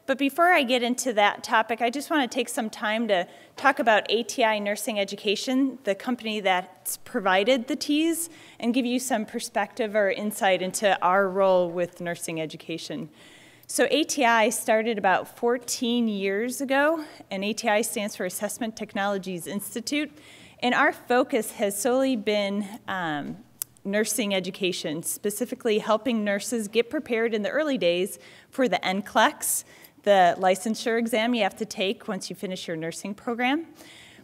But before I get into that topic, I just want to take some time to talk about ATI Nursing Education, the company that's provided the TEAS, and give you some perspective or insight into our role with nursing education. So ATI started about 14 years ago, and ATI stands for Assessment Technologies Institute, and our focus has solely been nursing education, specifically helping nurses get prepared in the early days for the NCLEX, the licensure exam you have to take once you finish your nursing program.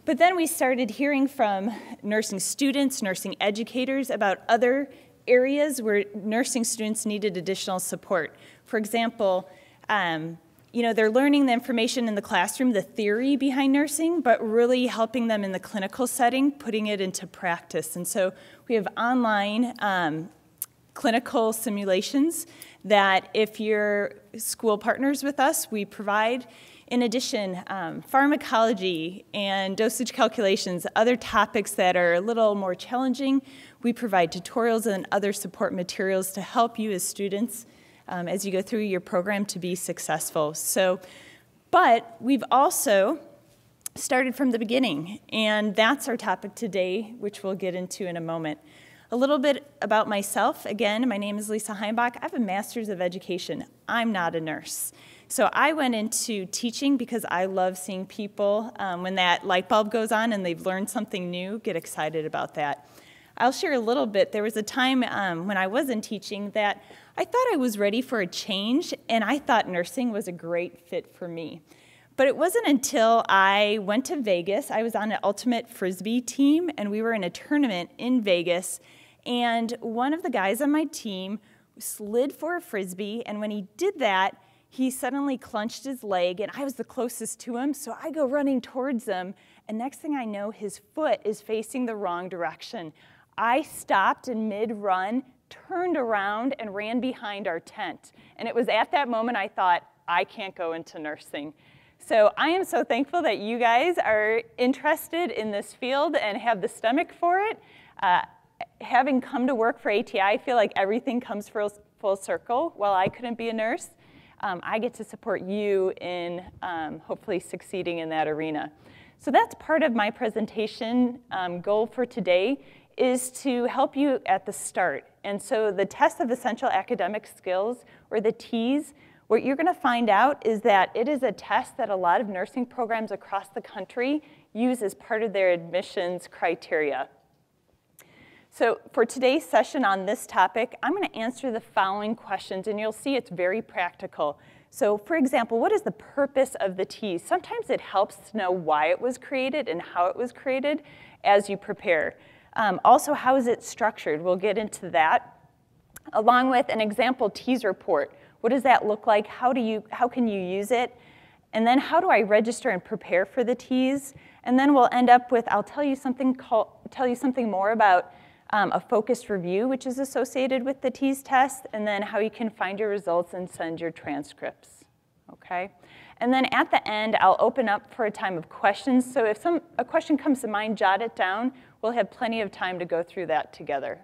But then we started hearing from nursing students, nursing educators about other areas where nursing students needed additional support. For example, they're learning the information in the classroom, the theory behind nursing, but really helping them in the clinical setting, putting it into practice. And so we have online clinical simulations that if your school partners with us, we provide. In addition, pharmacology and dosage calculations, other topics that are a little more challenging, we provide tutorials and other support materials to help you as students as you go through your program to be successful. But we've also started from the beginning, and that's our topic today, which we'll get into in a moment. A little bit about myself. Again, my name is Lisa Heinbach. I have a master's of education. I'm not a nurse. So I went into teaching because I love seeing people, when that light bulb goes on and they've learned something new, get excited about that. I'll share a little bit. There was a time when I was in teaching that I thought I was ready for a change, and I thought nursing was a great fit for me. But it wasn't until I went to Vegas. I was on an ultimate Frisbee team, and we were in a tournament in Vegas, and one of the guys on my team slid for a Frisbee, and when he did that, he suddenly clenched his leg, and I was the closest to him, so I go running towards him, and next thing I know, his foot is facing the wrong direction. I stopped in mid-run, turned around, and ran behind our tent. And it was at that moment I thought, I can't go into nursing. So I am so thankful that you guys are interested in this field and have the stomach for it. Having come to work for ATI, I feel like everything comes full circle. While I couldn't be a nurse, I get to support you in hopefully succeeding in that arena. So that's part of my presentation goal for today, is to help you at the start. And so the Test of Essential Academic Skills, or the TEAS, what you're going to find out is that it is a test that a lot of nursing programs across the country use as part of their admissions criteria. So for today's session on this topic, I'm going to answer the following questions, and you'll see it's very practical. So for example, what is the purpose of the TEAS? Sometimes it helps to know why it was created and how it was created as you prepare. Also, how is it structured? We'll get into that, along with an example TEAS report. What does that look like? How can you use it? And then how do I register and prepare for the TEAS? And then we'll end up with, I'll tell you something more about a focused review, which is associated with the TEAS test, and then how you can find your results and send your transcripts, okay? And then at the end, I'll open up for a time of questions. So if a question comes to mind, jot it down. We'll have plenty of time to go through that together.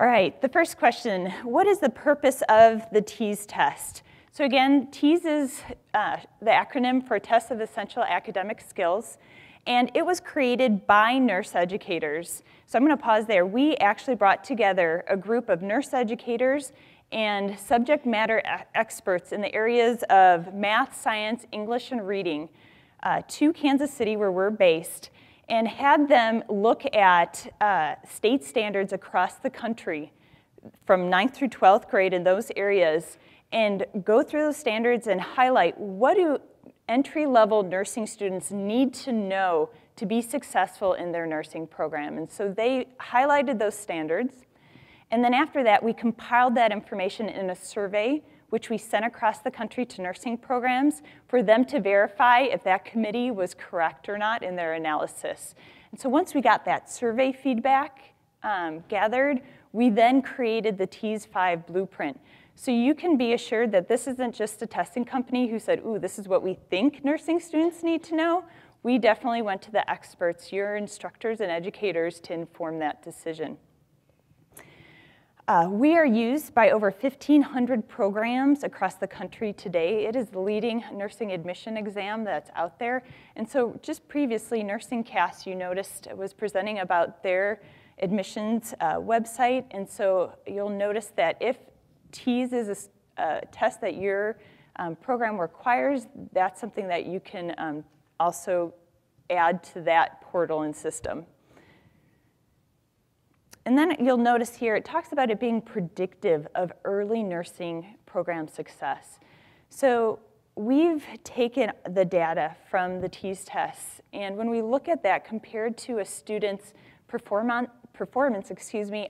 All right, the first question, what is the purpose of the TEAS test? So again, TEAS is the acronym for Test of Essential Academic Skills, and it was created by nurse educators. So I'm going to pause there. We actually brought together a group of nurse educators and subject matter experts in the areas of math, science, English, and reading to Kansas City, where we're based, and had them look at state standards across the country from 9th through 12th grade in those areas, and go through those standards and highlight what do entry-level nursing students need to know to be successful in their nursing program. And so they highlighted those standards. And then after that, we compiled that information in a survey, which we sent across the country to nursing programs for them to verify if that committee was correct or not in their analysis. And so once we got that survey feedback gathered, we then created the TEAS 5 blueprint. So you can be assured that this isn't just a testing company who said, ooh, this is what we think nursing students need to know. We definitely went to the experts, your instructors and educators, to inform that decision. We are used by over 1,500 programs across the country today. It is the leading nursing admission exam that's out there. And so just previously, Nursing Cast, you noticed, was presenting about their admissions website. And so you'll notice that if TEAS is a test that your program requires, that's something that you can also add to that portal and system. And then you'll notice here, it talks about it being predictive of early nursing program success. So we've taken the data from the TEAS tests, and when we look at that compared to a student's performance,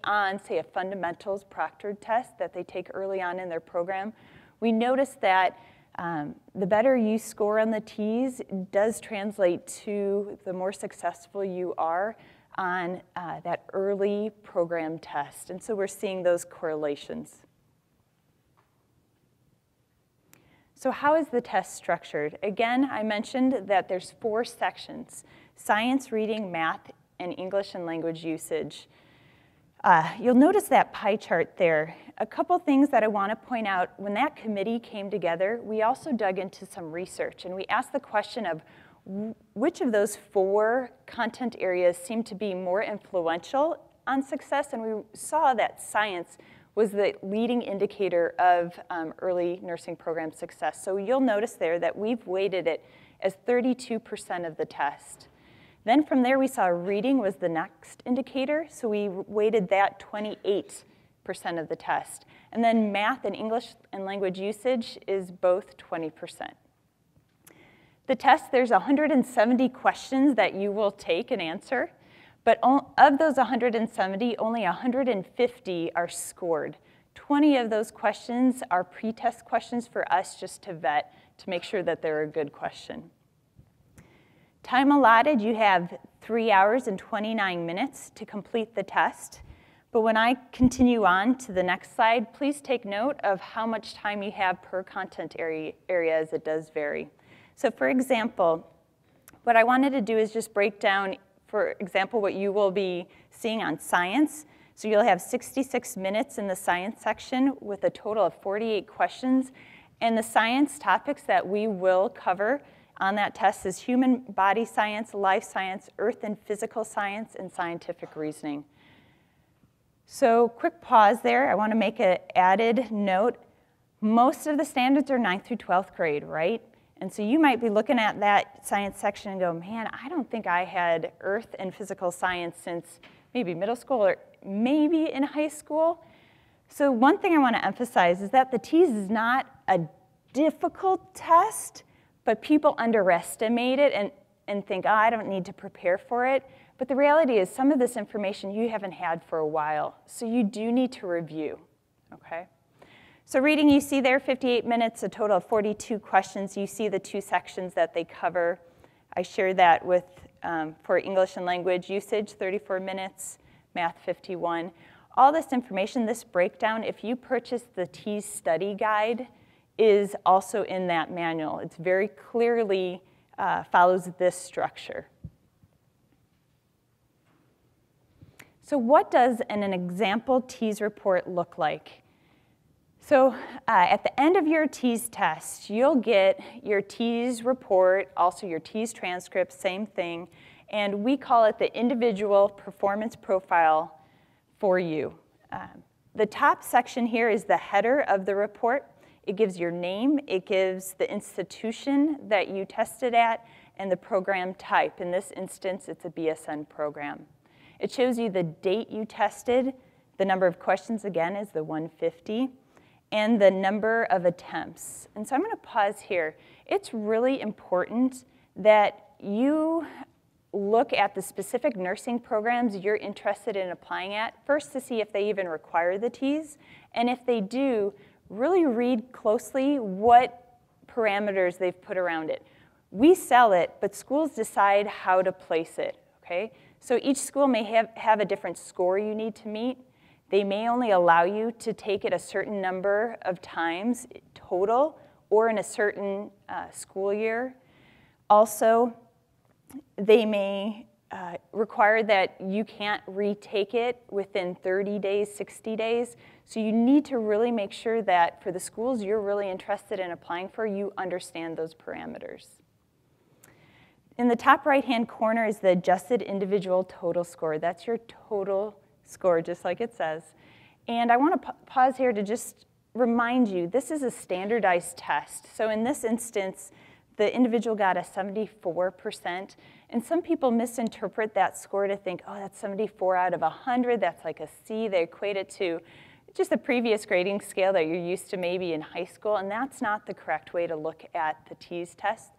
on, say, a fundamentals proctored test that they take early on in their program, we notice that the better you score on the TEAS does translate to the more successful you are on that early program test. And so we're seeing those correlations. So how is the test structured? Again, I mentioned that there's 4 sections: science, reading, math, and English and language usage. You'll notice that pie chart there. A couple things that I want to point out. When that committee came together, we also dug into some research, and we asked the question of which of those 4 content areas seemed to be more influential on success, and we saw that science was the leading indicator of early nursing program success. So you'll notice there that we've weighted it as 32% of the test. Then from there, we saw reading was the next indicator, so we weighted that 28% of the test. And then math and English and language usage is both 20%. The test, there's 170 questions that you will take and answer, but of those 170, only 150 are scored. 20 of those questions are pre-test questions for us just to vet to make sure that they're a good question. Time allotted, you have 3 hours and 29 minutes to complete the test. But when I continue on to the next slide, please take note of how much time you have per content area as it does vary. So for example, what I wanted to do is just break down, for example, what you will be seeing on science. So you'll have 66 minutes in the science section with a total of 48 questions. And the science topics that we will cover on that test is human body science, life science, earth and physical science, and scientific reasoning. So quick pause there. I want to make an added note. Most of the standards are 9th through 12th grade, right? And so you might be looking at that science section and go, man, I don't think I had earth and physical science since maybe middle school or maybe in high school. So one thing I want to emphasize is that the TEAS is not a difficult test, but people underestimate it and think, oh, I don't need to prepare for it. But the reality is some of this information you haven't had for a while, so you do need to review, okay? So reading, you see there, 58 minutes, a total of 42 questions. You see the 2 sections that they cover. I shared that with, for English and language usage, 34 minutes, math, 51. All this information, this breakdown, if you purchase the TEAS study guide, is also in that manual. It's very clearly follows this structure. So what does an example TEAS report look like? So at the end of your TEAS test, you'll get your TEAS report, also your TEAS transcript, same thing, and we call it the individual performance profile for you. The top section here is the header of the report. It gives your name, it gives the institution that you tested at, and the program type. In this instance, it's a BSN program. It shows you the date you tested. The number of questions, again, is the 150. And the number of attempts. And so I'm going to pause here. It's really important that you look at the specific nursing programs you're interested in applying at, first to see if they even require the TEAS, and if they do, really read closely what parameters they've put around it. We sell it, but schools decide how to place it, okay? So each school may have a different score you need to meet. They may only allow you to take it a certain number of times total or in a certain school year. Also, they may require that you can't retake it within 30 days, 60 days. So you need to really make sure that for the schools you're really interested in applying for, you understand those parameters. In the top right-hand corner is the adjusted individual total score. That's your total score, just like it says. And I want to pause here to just remind you, this is a standardized test. So in this instance, the individual got a 74%, and some people misinterpret that score to think, oh, that's 74 out of 100, that's like a C. They equate it to just the previous grading scale that you're used to maybe in high school, and that's not the correct way to look at the TEAS test.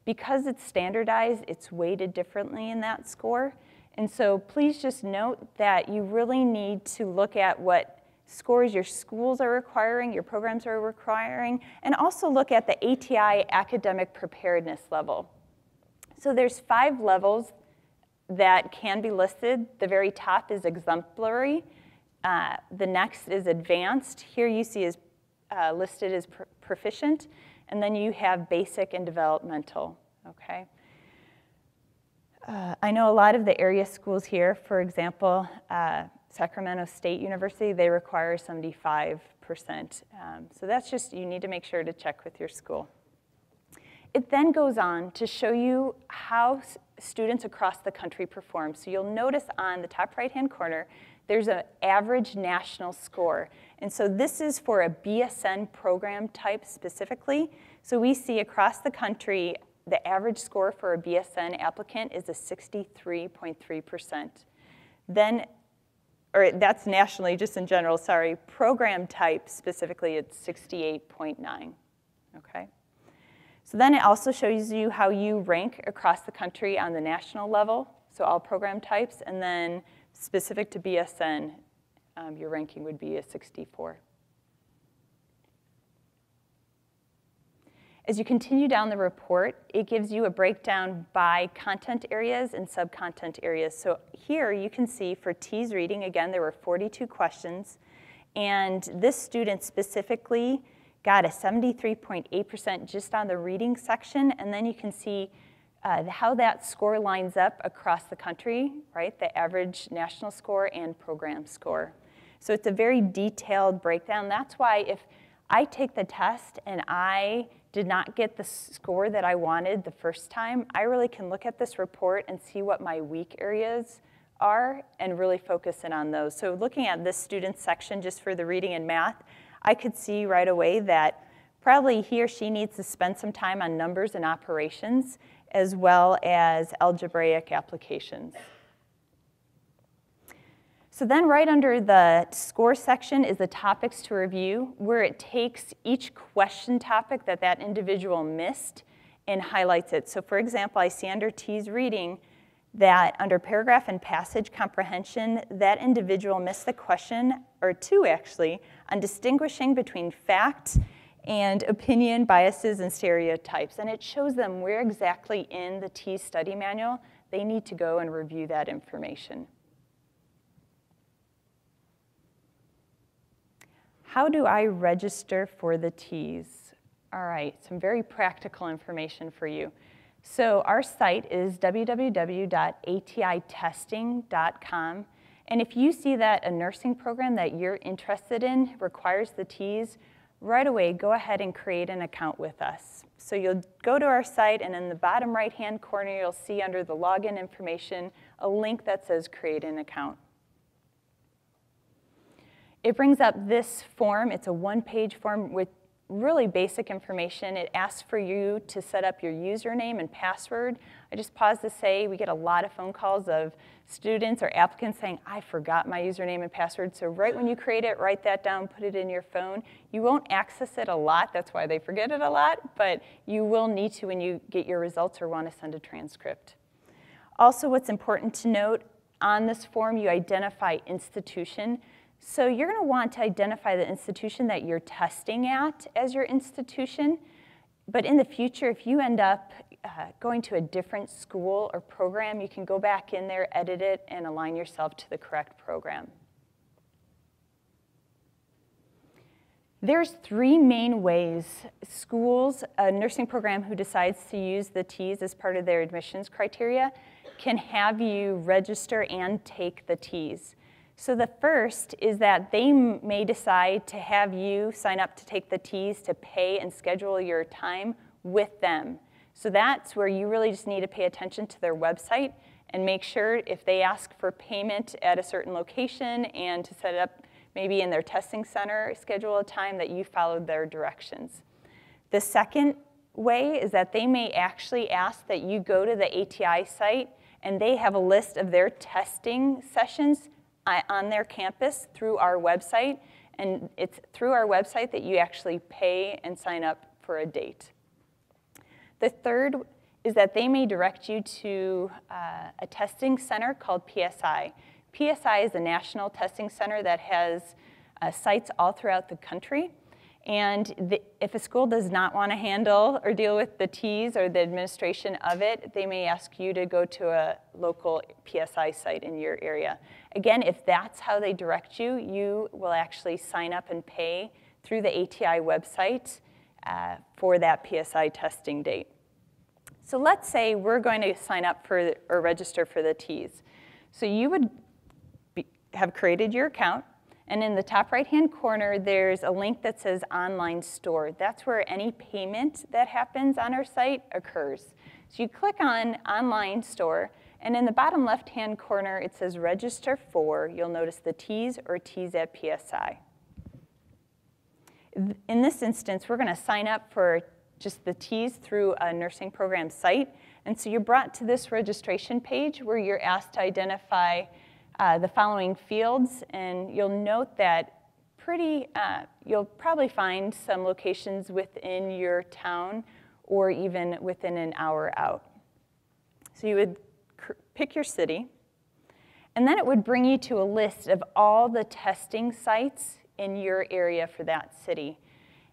Because it's standardized, it's weighted differently in that score, and so please just note that you really need to look at what scores your schools are requiring, your programs are requiring, and also look at the ATI academic preparedness level. So there's 5 levels that can be listed. The very top is exemplary. The next is advanced. Here you see is listed as proficient, and then you have basic and developmental, okay? I know a lot of the area schools here, for example, Sacramento State University, they require 75%. So that's just, you need to make sure to check with your school. It then goes on to show you how students across the country perform. So you'll notice on the top right-hand corner, there's an average national score. And so this is for a BSN program type specifically. So we see across the country, the average score for a BSN applicant is a 63.3%. Then, or that's nationally, just in general, sorry, program type specifically, it's 68.9, okay? So then it also shows you how you rank across the country on the national level, so all program types, and then specific to BSN, your ranking would be a 64. As you continue down the report, it gives you a breakdown by content areas and sub-content areas. So here you can see for TEAS reading, again, there were 42 questions, and this student specifically got a 73.8% just on the reading section, and then you can see how that score lines up across the country, right? The average national score and program score. So it's a very detailed breakdown. That's why if I take the test and I did not get the score that I wanted the first time, I really can look at this report and see what my weak areas are and really focus in on those. So looking at this student section just for the reading and math, I could see right away that probably he or she needs to spend some time on numbers and operations as well as algebraic applications. So then right under the score section is the topics to review, where it takes each question topic that that individual missed and highlights it. So for example, I see under TEAS reading that under paragraph and passage comprehension, that individual missed the question, or 2 actually, on distinguishing between fact and opinion, biases, and stereotypes. And it shows them where exactly in the TEAS study manual they need to go and review that information. How do I register for the TEAS? All right, some very practical information for you. So our site is www.atitesting.com. And if you see that a nursing program that you're interested in requires the TEAS, right away, go ahead and create an account with us. So you'll go to our site, and in the bottom right-hand corner, you'll see under the login information a link that says create an account. It brings up this form. It's a 1-page form with really basic information. It asks for you to set up your username and password. I just pause to say we get a lot of phone calls of students or applicants saying, I forgot my username and password. So right when you create it, write that down, put it in your phone. You won't access it a lot. That's why they forget it a lot. But you will need to when you get your results or want to send a transcript. Also, what's important to note, on this form, you identify institution. So you're going to want to identify the institution that you're testing at as your institution. But in the future, if you end up going to a different school or program, you can go back in there, edit it, and align yourself to the correct program. There's 3 main ways schools, a nursing program who decides to use the TEAS as part of their admissions criteria, can have you register and take the TEAS. So the first is that they may decide to have you sign up to take the TEAS to pay and schedule your time with them. So that's where you really just need to pay attention to their website and make sure if they ask for payment at a certain location and to set it up maybe in their testing center, schedule a time that you followed their directions. The second way is that they may actually ask that you go to the ATI site and they have a list of their testing sessions on their campus through our website, and it's through our website that you actually pay and sign up for a date. The third is that they may direct you to a testing center called PSI. PSI is a national testing center that has sites all throughout the country. And if a school does not want to handle or deal with the TEAS or the administration of it, they may ask you to go to a local PSI site in your area. Again, if that's how they direct you, you will actually sign up and pay through the ATI website for that PSI testing date. So let's say we're going to sign up for or register for the TEAS. So you would have created your account. And in the top right-hand corner, there's a link that says Online Store. That's where any payment that happens on our site occurs. So you click on Online Store, and in the bottom left-hand corner, it says Register For. You'll notice the TEAS or TEAS at PSI. In this instance, we're going to sign up for just the TEAS through a nursing program site. And so you're brought to this registration page where you're asked to identify the following fields, and you'll note that you'll probably find some locations within your town or even within an hour out. So you would pick your city, and then it would bring you to a list of all the testing sites in your area for that city.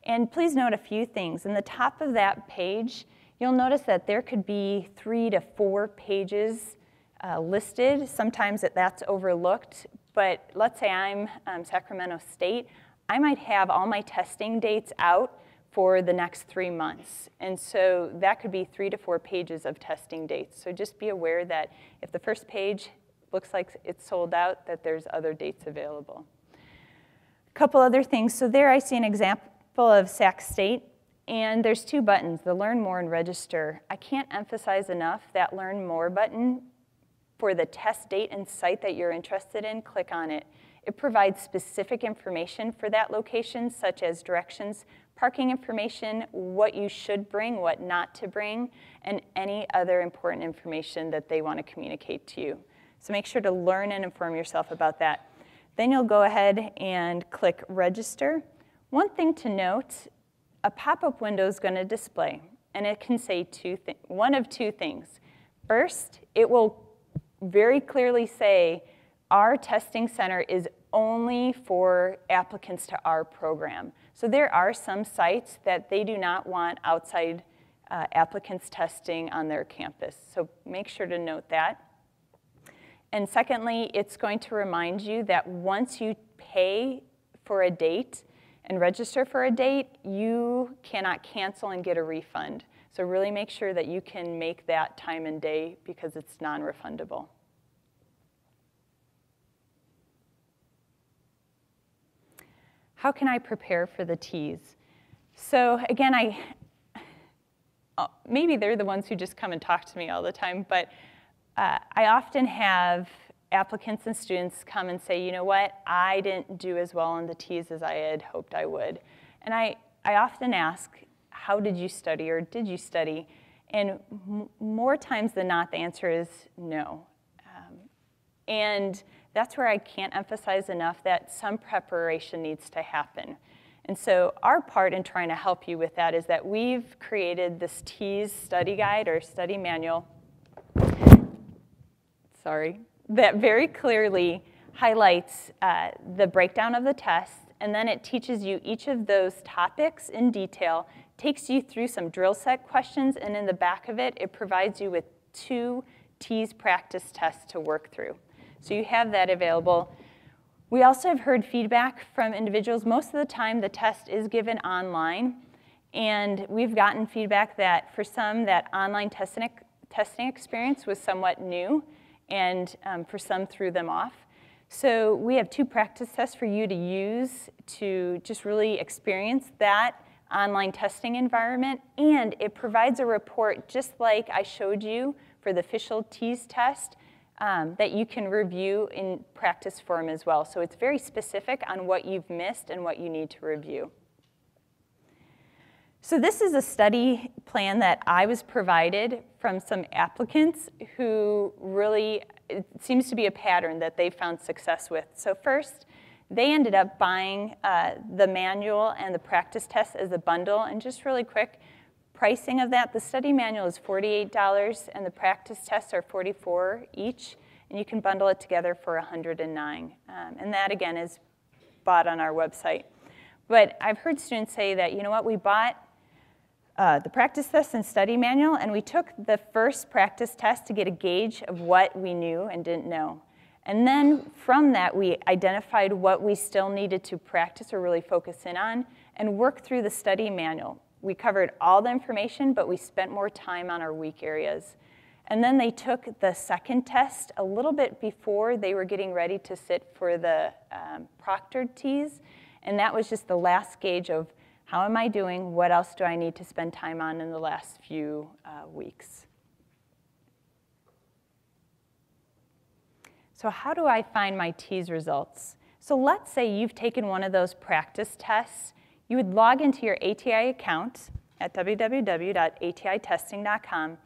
And please note a few things. In the top of that page, you'll notice that there could be 3 to 4 pages listed. Sometimes that's overlooked, but let's say I'm Sacramento State. I might have all my testing dates out for the next 3 months. And so that could be 3 to 4 pages of testing dates. So just be aware that if the first page looks like it's sold out, that there's other dates available. A couple other things. So there I see an example of Sac State. And there's 2 buttons, the Learn More and Register. I can't emphasize enough that Learn More button. For the test date and site that you're interested in, click on it. It provides specific information for that location, such as directions, parking information, what you should bring, what not to bring, and any other important information that they want to communicate to you. So make sure to learn and inform yourself about that. Then you'll go ahead and click Register. One thing to note, a pop-up window is going to display, and it can say one of two things. First, it will very clearly say our testing center is only for applicants to our program. So there are some sites that they do not want outside applicants testing on their campus. So make sure to note that. And secondly, it's going to remind you that once you pay for a date and register for a date, you cannot cancel and get a refund. So really make sure that you can make that time and day because it's non-refundable. How can I prepare for the TEAS? So again, maybe they're the ones who just come and talk to me all the time, but I often have applicants and students come and say, you know what, I didn't do as well on the TEAS as I had hoped I would. And I often ask, how did you study or did you study? And more times than not, the answer is no. And that's where I can't emphasize enough that some preparation needs to happen. And so our part in trying to help you with that is that we've created this TEAS study guide or study manual, that very clearly highlights the breakdown of the test, and then it teaches you each of those topics in detail, takes you through some drill set questions, and in the back of it, it provides you with 2 TEAS practice tests to work through. So you have that available. We also have heard feedback from individuals. Most of the time, the test is given online, and we've gotten feedback that for some, that online testing testing experience was somewhat new, and for some threw them off. So we have 2 practice tests for you to use to just really experience that online testing environment, and it provides a report just like I showed you for the official TEAS test that you can review in practice form as well. So it's very specific on what you've missed and what you need to review. So this is a study plan that I was provided from some applicants who really, it seems to be a pattern that they found success with. So first, they ended up buying the manual and the practice test as a bundle. And just really quick, pricing of that, the study manual is $48 and the practice tests are $44 each. And you can bundle it together for $109. And that, again, is bought on our website. But I've heard students say that, you know what, we bought the practice test and study manual, and we took the first practice test to get a gauge of what we knew and didn't know. And then from that, we identified what we still needed to practice or really focus in on and work through the study manual. We covered all the information, but we spent more time on our weak areas. And then they took the second test a little bit before they were getting ready to sit for the proctored TEAS, and that was just the last gauge of how am I doing? What else do I need to spend time on in the last few weeks? So how do I find my TEAS results? So let's say you've taken one of those practice tests. You would log into your ATI account at www.atitesting.com,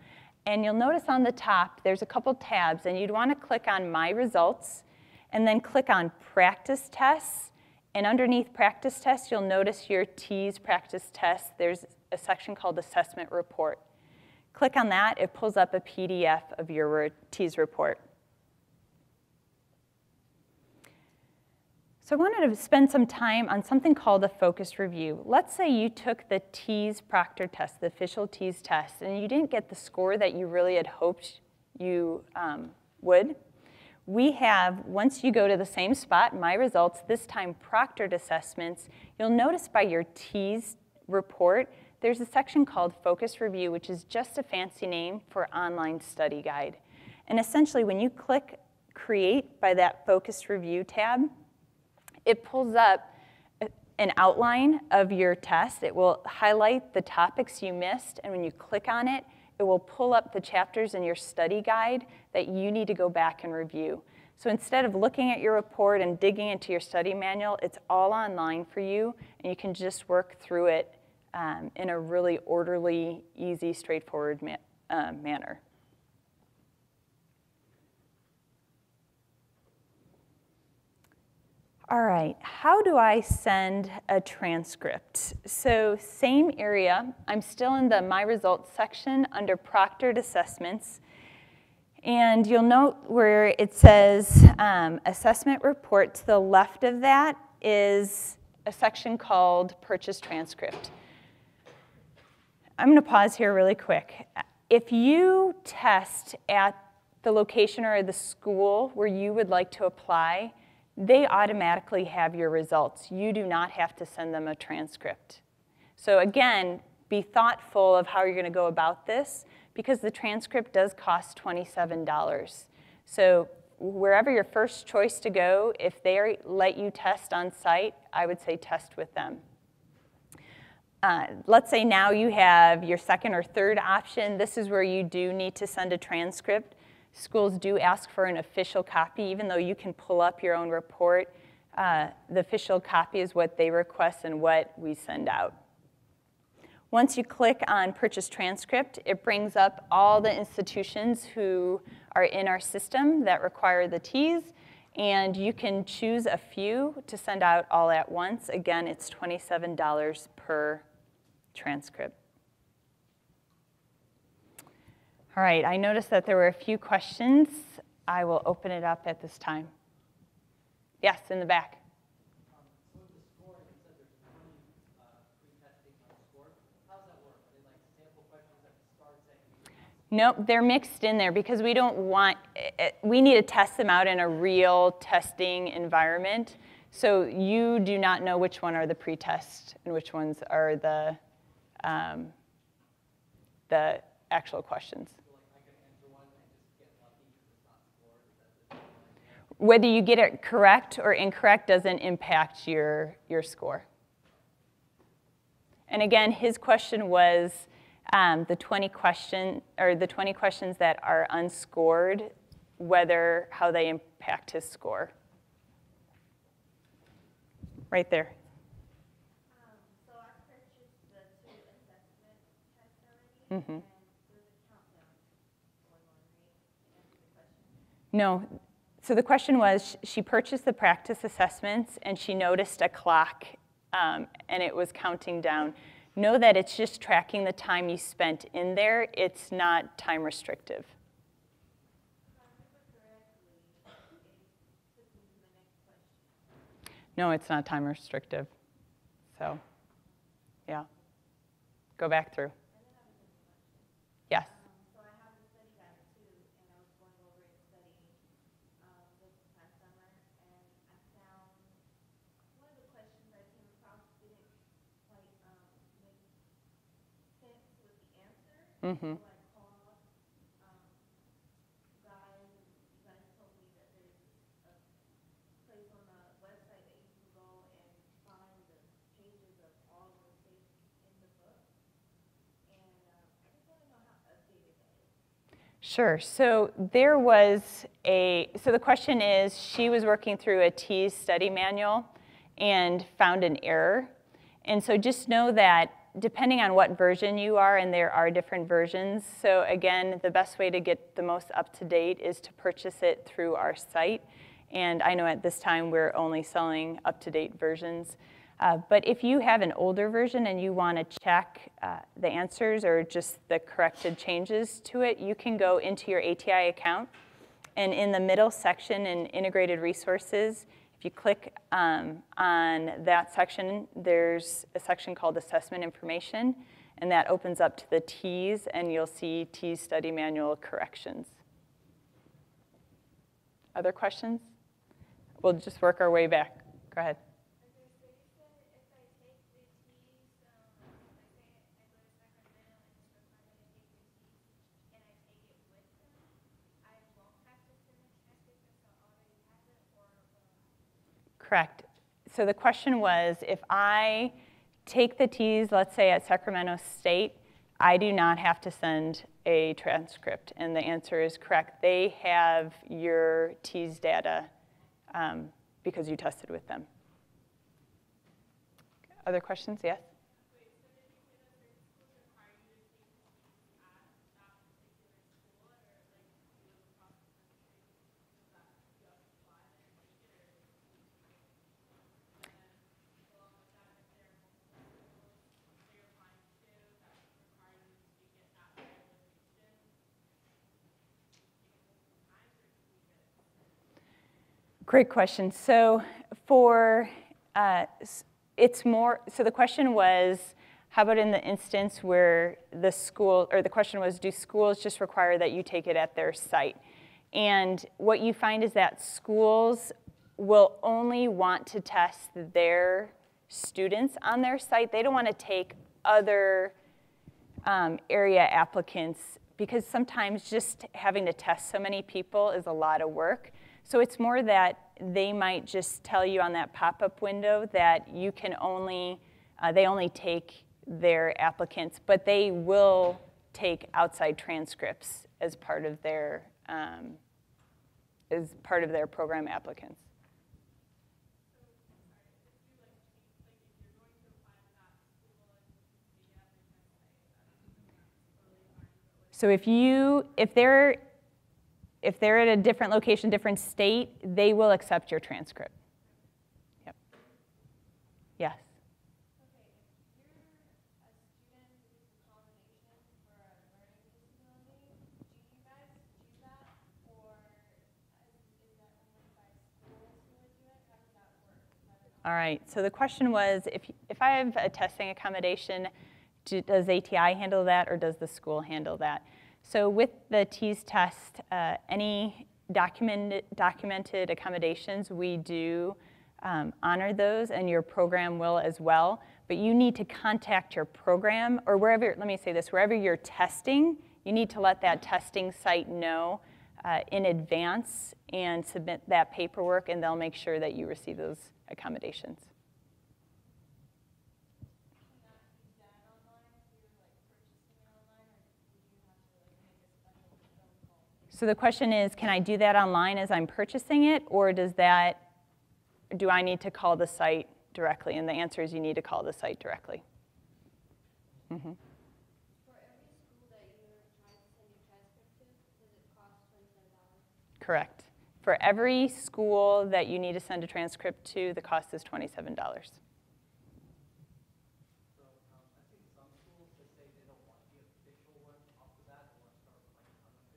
and you'll notice on the top there's a couple tabs, and you'd want to click on My Results, and then click on Practice Tests. And underneath practice tests, you'll notice your TEAS practice test. There's a section called Assessment Report. Click on that. It pulls up a PDF of your TEAS report. So I wanted to spend some time on something called a focus review. Let's say you took the TEAS proctor test, the official TEAS test, and you didn't get the score that you really had hoped you would. We have, once you go to the same spot, My Results, this time proctored assessments, you'll notice by your TEAS report, there's a section called Focus Review, which is just a fancy name for Online Study Guide. And essentially, when you click Create by that Focus Review tab, it pulls up an outline of your test. It will highlight the topics you missed, and when you click on it, it will pull up the chapters in your study guide that you need to go back and review. So instead of looking at your report and digging into your study manual, it's all online for you, and you can just work through it in a really orderly, easy, straightforward manner. All right, how do I send a transcript? So same area, I'm still in the My Results section under Proctored Assessments. And you'll note where it says Assessment Report. To the left of that is a section called Purchase Transcript. I'm going to pause here really quick. If you test at the location or the school where you would like to apply, they automatically have your results. You do not have to send them a transcript. So again, be thoughtful of how you're going to go about this, because the transcript does cost $27. So wherever your first choice to go, if they let you test on site, I would say test with them. Let's say now you have your second or third option. This is where you do need to send a transcript. Schools do ask for an official copy, even though you can pull up your own report. The official copy is what they request and what we send out. Once you click on Purchase Transcript, it brings up all the institutions who are in our system that require the TEAS, and you can choose a few to send out all at once. Again, it's $27 per transcript. All right, I noticed that there were a few questions. I will open it up at this time. Yes, in the back. So with the scoring, it said there's 20 pre-testing on the score. How does that work? Are they like sample questions at the start saying? Nope, they're mixed in there because we don't want, we need to test them out in a real testing environment. So you do not know which one are the pre-test and which ones are the actual questions. So like I can whether you get it correct or incorrect doesn't impact your score. And again, his question was the 20 questions that are unscored, how they impact his score. Right there. So I purchased the 2 assessment tests already, and there's a countdown going on, right? Answer the question. No. So the question was, she purchased the practice assessments, and she noticed a clock, and it was counting down. Know that it's just tracking the time you spent in there. It's not time restrictive. No, it's not time restrictive. So, yeah. Go back through. Yes. So I have the study guide too, and I was going over it studying this past summer, and I found one of the questions I came across didn't quite make sense with the answer. Mm-hmm. So I called guys, and you guys told me that there's a place on the website that you can go and find the pages of all the mistakes in the book. And I just want to know how updated that is. Sure. So so the question is, she was working through a TEAS study manual and found an error. And so just know that depending on what version you are, and there are different versions, so again, the best way to get the most up-to-date is to purchase it through our site. And I know at this time we're only selling up-to-date versions. But if you have an older version and you want to check the answers or just the corrected changes to it, you can go into your ATI account. And in the middle section in Integrated Resources, if you click on that section, there's a section called Assessment Information, and that opens up to the TEAS, and you'll see TEAS Study Manual Corrections. Other questions? We'll just work our way back. Go ahead. Okay, so you said if I take the TEAS, let's say I go to Sacramento and it's required that I take the TEAS and I take it with them, I won't have to send a transcript if I already have it, or will I? Correct. So the question was, if I take the TEAS, let's say at Sacramento State, I do not have to send a transcript. And the answer is correct. They have your TEAS data because you tested with them. Other questions? Yes? Wait, so did you say that certain schools require you to take the TEAS at that particular school, or like if you live across the country, does that you have to fly there and take it, or do you take it? And then along with that, if there are multiple schools that you're applying to that require you to take it at their location, do you take it multiple times, or do you get it? Great question. So so the question was, how about in the instance where the school, or the question was, do schools just require that you take it at their site? And what you find is that schools will only want to test their students on their site. They don't want to take other area applicants, because sometimes just having to test so many people is a lot of work. So it's more that they might just tell you on that pop-up window that you can they only take their applicants, but they will take outside transcripts as part of their program applicants. So if they're at a different location, different state, they will accept your transcript. Yep. Yes. Okay, if you're a student who gets accommodation for a learning disability, do you guys do that, or is that only by schools who would do it? How does that work? All right. So the question was, if I have a testing accommodation, does ATI handle that, or does the school handle that? So with the TEAS test, any documented accommodations, we do honor those, and your program will as well. But you need to contact your program, or wherever, let me say this, wherever you're testing, you need to let that testing site know in advance and submit that paperwork, and they'll make sure that you receive those accommodations. So the question is, can I do that online as I'm purchasing it, or do I need to call the site directly? And the answer is you need to call the site directly. Mm-hmm. For every school that you're trying to send your transcript to, does it cost $27? Correct. For every school that you need to send a transcript to, the cost is $27. So I think some schools that say they don't want the official one off the bat, they want to start with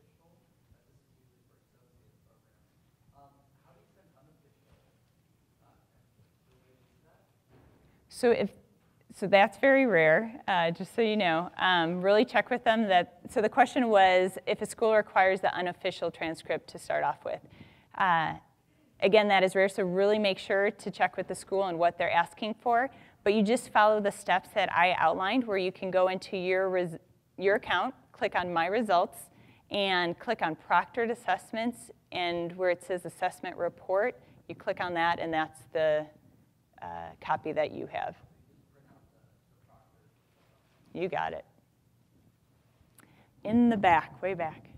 like unofficial. This is usually for associate programs. How do you send unofficial transcripts? Do we use that? So that's very rare, just so you know. Really check with them so the question was if a school requires the unofficial transcript to start off with. Again, that is rare, so really make sure to check with the school and what they're asking for. But you just follow the steps that I outlined, where you can go into your account, click on My Results, and click on Proctored Assessments, and where it says Assessment Report, you click on that, and that's the copy that you have. You got it. In the back, way back.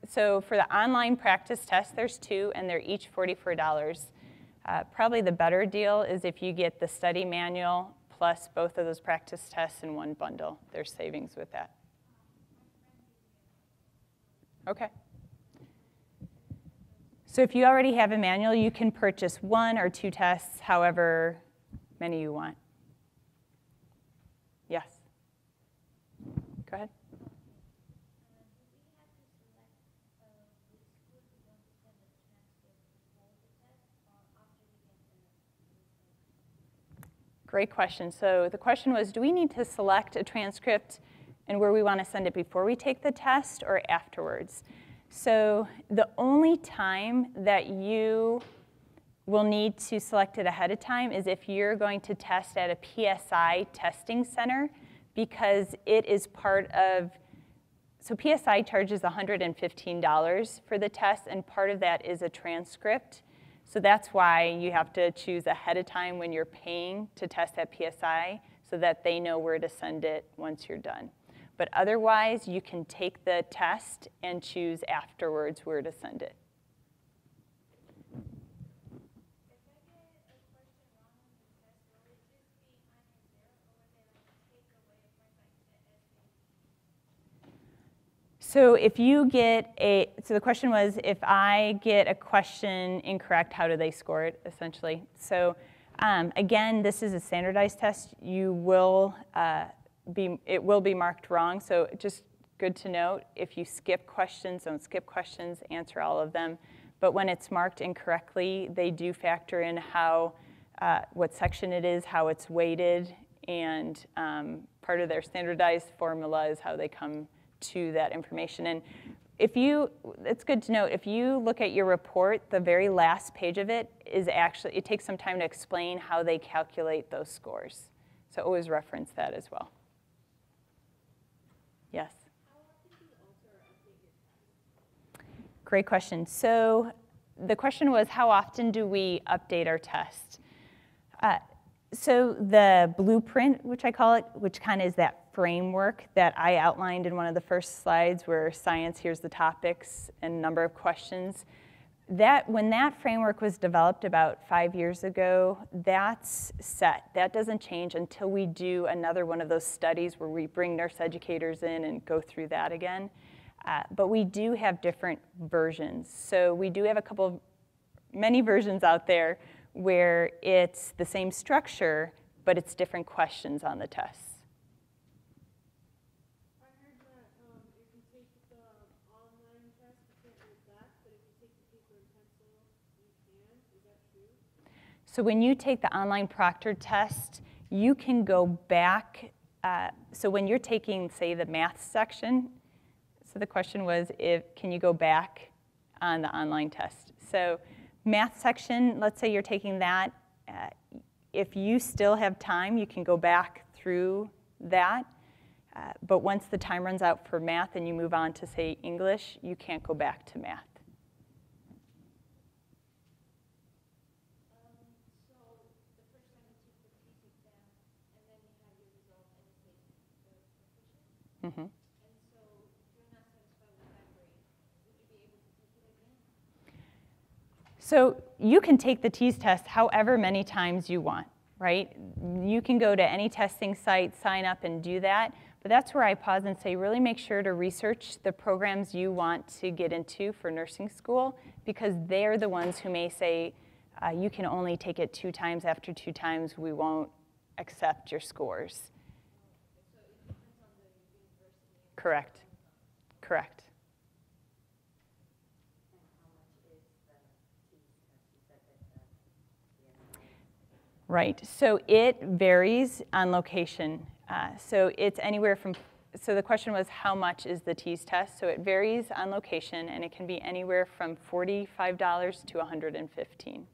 So for the online practice test, there's 2, and they're each $44. Probably the better deal is if you get the study manual plus both of those practice tests in one bundle. There's savings with that. Okay. So if you already have a manual, you can purchase 1 or 2 tests, however many you want. Yes? Go ahead. Great question. So the question was, do we need to select a transcript and where we want to send it before we take the test or afterwards? So the only time that you will need to select it ahead of time is if you're going to test at a PSI testing center, because it is part of, so PSI charges $115 for the test, and part of that is a transcript. So that's why you have to choose ahead of time when you're paying to test at PSI so that they know where to send it once you're done. But otherwise, you can take the test and choose afterwards where to send it. If I get a question wrong on the test, will it just be -0, or would they take away a point like So if you get so the question was, if I get a question incorrect, how do they score it, essentially? So again, this is a standardized test. You will it will be marked wrong, so just good to note. If you skip questions, don't skip questions, answer all of them. But when it's marked incorrectly, they do factor in how, what section it is, how it's weighted, and part of their standardized formula is how they come to that information. And it's good to note, if you look at your report, the very last page of it is actually, it takes some time to explain how they calculate those scores. So always reference that as well. Yes? How often do you alter or update your test? Great question. So the question was, how often do we update our test? So the blueprint, which I call it, which kind of is that framework that I outlined in one of the first slides, where science, here's the topics and number of questions. When that framework was developed about 5 years ago, that's set. That doesn't change until we do another one of those studies where we bring nurse educators in and go through that again. But we do have different versions. So we do have many versions out there where it's the same structure, but it's different questions on the tests. I heard that if you take the online test, you can't go back, but if you take the paper and pencil, you can. Is that true? So when you take the online proctored test, you can go back. So when you're taking, say, the math section, so the question was, can you go back on the online test? So math section, let's say you're taking that. If you still have time, you can go back through that. But once the time runs out for math and you move on to, say, English, you can't go back to math. So the first time you take the TEAS exam, and then you have your result, and it says you're proficient. Mm-hmm. And so if you're not satisfied with that grade, would you be able to take it again? So you can take the TEAS test however many times you want, right? You can go to any testing site, sign up, and do that. But that's where I pause and say, really make sure to research the programs you want to get into for nursing school, because they're the ones who may say, you can only take it 2 times. After 2 times, we won't accept your scores. So it depends on the university. Correct. Correct. And how much is the TEAS test? You said that the Right. So it varies on location. So it's anywhere from, so the question was how much is the TEAS test? So it varies on location, and it can be anywhere from $45 to $115.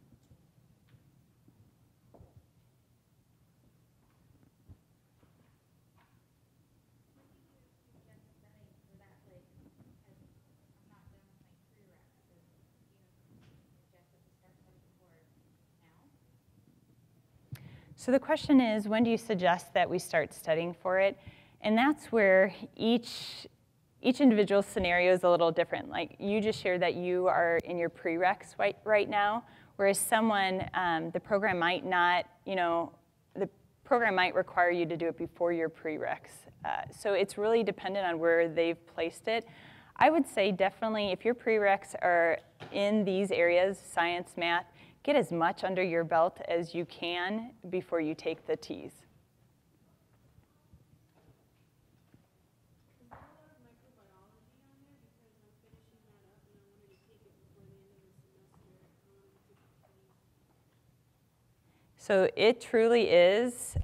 So the question is, when do you suggest that we start studying for it? And that's where each individual scenario is a little different. Like you just shared that you are in your prereqs right now, whereas someone, the program might not, the program might require you to do it before your prereqs. So it's really dependent on where they've placed it. I would say definitely if your prereqs are in these areas, science, math, get as much under your belt as you can before you take the TEAS. Is there a lot of microbiology on there? Because I'm finishing that up and I wanted to take it before the end of the semester. I wanted to take the TEAS. So it truly is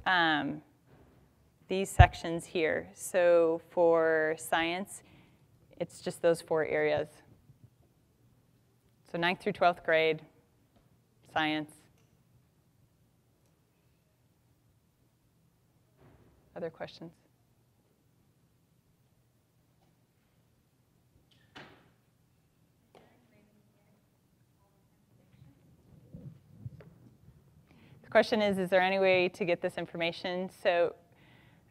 these sections here. So for science, it's just those 4 areas. So 9th through 12th grade, science. Other questions? The question is there any way to get this information? So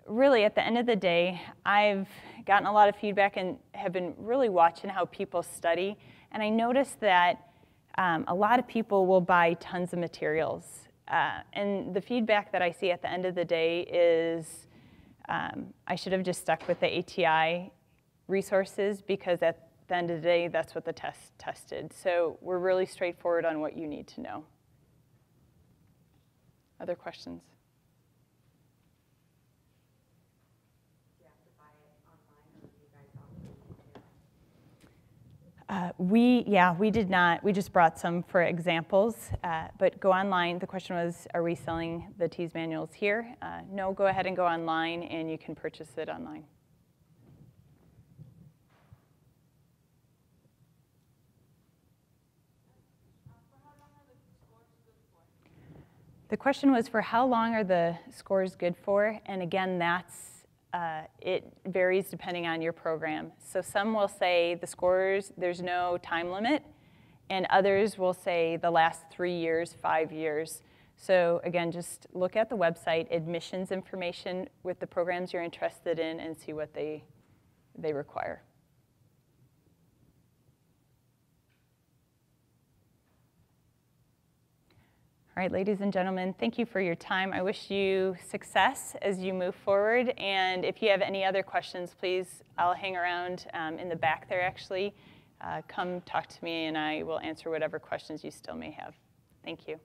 really, at the end of the day, I've gotten a lot of feedback and have been really watching how people study. And I noticed that a lot of people will buy tons of materials. And the feedback that I see at the end of the day is I should have just stuck with the ATI resources, because at the end of the day, that's what the test tested. So we're really straightforward on what you need to know. Other questions? Do you have to buy it online, or do you guys offer it? We did not. We just brought some for examples, but go online. The question was, are we selling the TEAS manuals here? No, go ahead and go online, and you can purchase it online. For how long are the scores good for? The question was, for how long are the scores good for? And again, it varies depending on your program. So some will say the scores, there's no time limit, and others will say the last 3 years, 5 years. So again, just look at the website, admissions information with the programs you're interested in, and see what they require. All right, ladies and gentlemen, thank you for your time. I wish you success as you move forward. And if you have any other questions, please, I'll hang around in the back there, actually. Come talk to me, and I will answer whatever questions you still may have. Thank you.